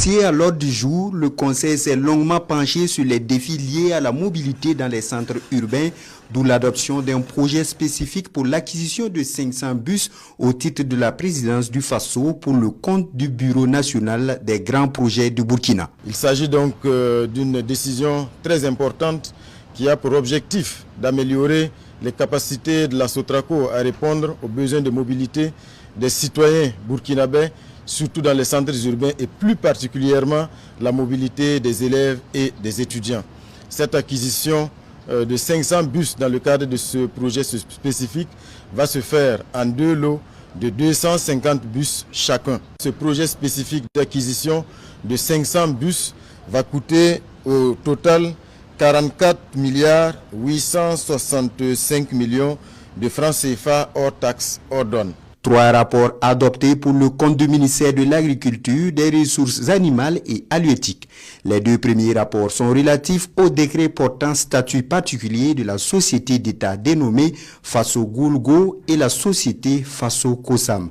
dossier à l'ordre du jour, le Conseil s'est longuement penché sur les défis liés à la mobilité dans les centres urbains, d'où l'adoption d'un projet spécifique pour l'acquisition de 500 bus au titre de la présidence du Faso pour le compte du Bureau national des grands projets du Burkina. Il s'agit donc d'une décision très importante qui a pour objectif d'améliorer les capacités de la Sotraco à répondre aux besoins de mobilité des citoyens burkinabés, surtout dans les centres urbains et plus particulièrement la mobilité des élèves et des étudiants. Cette acquisition de 500 bus dans le cadre de ce projet spécifique va se faire en 2 lots de 250 bus chacun. Ce projet spécifique d'acquisition de 500 bus va coûter au total 44 865 millions de francs CFA hors taxes, hors douane. 3 rapports adoptés pour le compte du ministère de l'Agriculture, des Ressources animales et halieutiques. Les 2 premiers rapports sont relatifs au décret portant statut particulier de la société d'État dénommée Faso Goulgo et la société Faso Kosam.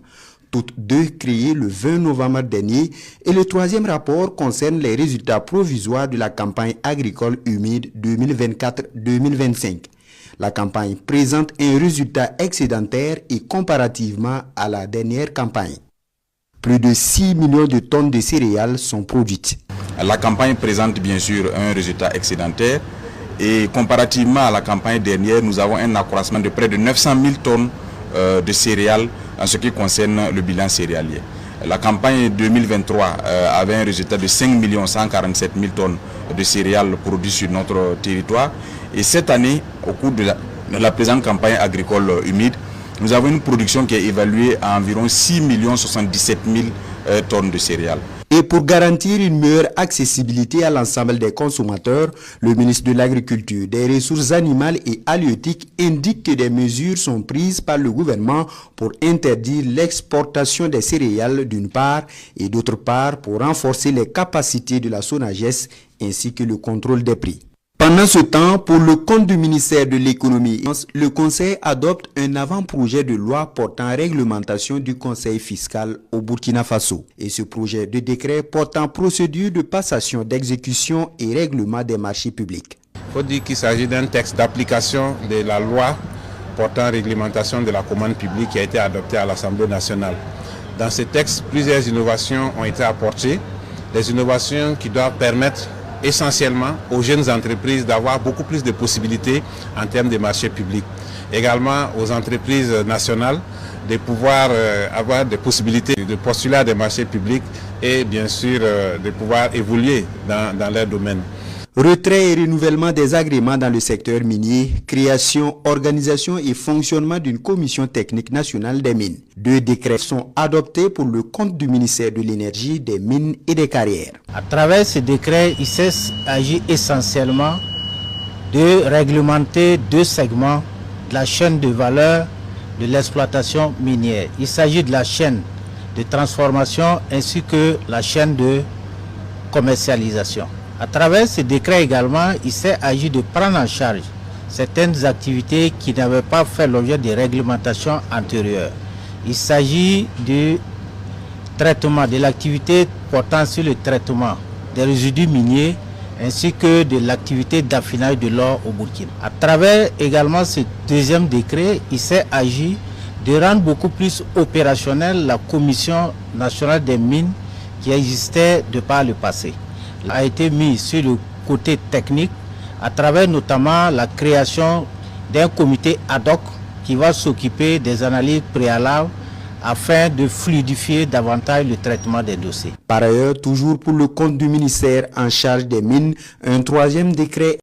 Toutes 2 créées le 20 novembre dernier, et le 3e rapport concerne les résultats provisoires de la campagne agricole humide 2024-2025. La campagne présente un résultat excédentaire et comparativement à la dernière campagne. Plus de 6 millions de tonnes de céréales sont produites. La campagne présente bien sûr un résultat excédentaire et comparativement à la campagne dernière, nous avons un accroissement de près de 900 000 tonnes de céréales en ce qui concerne le bilan céréalier. La campagne 2023 avait un résultat de 5 147 000 tonnes de céréales produites sur notre territoire. Et cette année, au cours de la présente campagne agricole humide, nous avons une production qui est évaluée à environ 6 077 000 tonnes de céréales. Et pour garantir une meilleure accessibilité à l'ensemble des consommateurs, le ministre de l'Agriculture, des Ressources animales et halieutiques indique que des mesures sont prises par le gouvernement pour interdire l'exportation des céréales d'une part et d'autre part pour renforcer les capacités de la SONAGES ainsi que le contrôle des prix. Pendant ce temps, pour le compte du ministère de l'économie, le Conseil adopte un avant-projet de loi portant réglementation du Conseil fiscal au Burkina Faso. Et ce projet de décret portant procédure de passation d'exécution et règlement des marchés publics. Il faut dire qu'il s'agit d'un texte d'application de la loi portant réglementation de la commande publique qui a été adoptée à l'Assemblée nationale. Dans ce texte, plusieurs innovations ont été apportées, des innovations qui doivent permettre essentiellement aux jeunes entreprises d'avoir beaucoup plus de possibilités en termes de marchés publics. Également aux entreprises nationales de pouvoir avoir des possibilités de postuler à des marchés publics et bien sûr de pouvoir évoluer dans leur domaine. Retrait et renouvellement des agréments dans le secteur minier, création, organisation et fonctionnement d'une commission technique nationale des mines. 2 décrets sont adoptés pour le compte du ministère de l'Énergie, des Mines et des Carrières. À travers ces décrets, il s'agit essentiellement de réglementer 2 segments de la chaîne de valeur de l'exploitation minière. Il s'agit de la chaîne de transformation ainsi que la chaîne de commercialisation. À travers ces décrets également, il s'est agi de prendre en charge certaines activités qui n'avaient pas fait l'objet de réglementations antérieures. Il s'agit du traitement, de l'activité portant sur le traitement des résidus miniers ainsi que de l'activité d'affinage de l'or au Burkina. À travers également ce 2e décret, il s'est agi de rendre beaucoup plus opérationnelle la Commission nationale des mines qui existait de par le passé. A été mis sur le côté technique à travers notamment la création d'un comité ad hoc qui va s'occuper des analyses préalables afin de fluidifier davantage le traitement des dossiers. Par ailleurs, toujours pour le compte du ministère en charge des mines, un 3e décret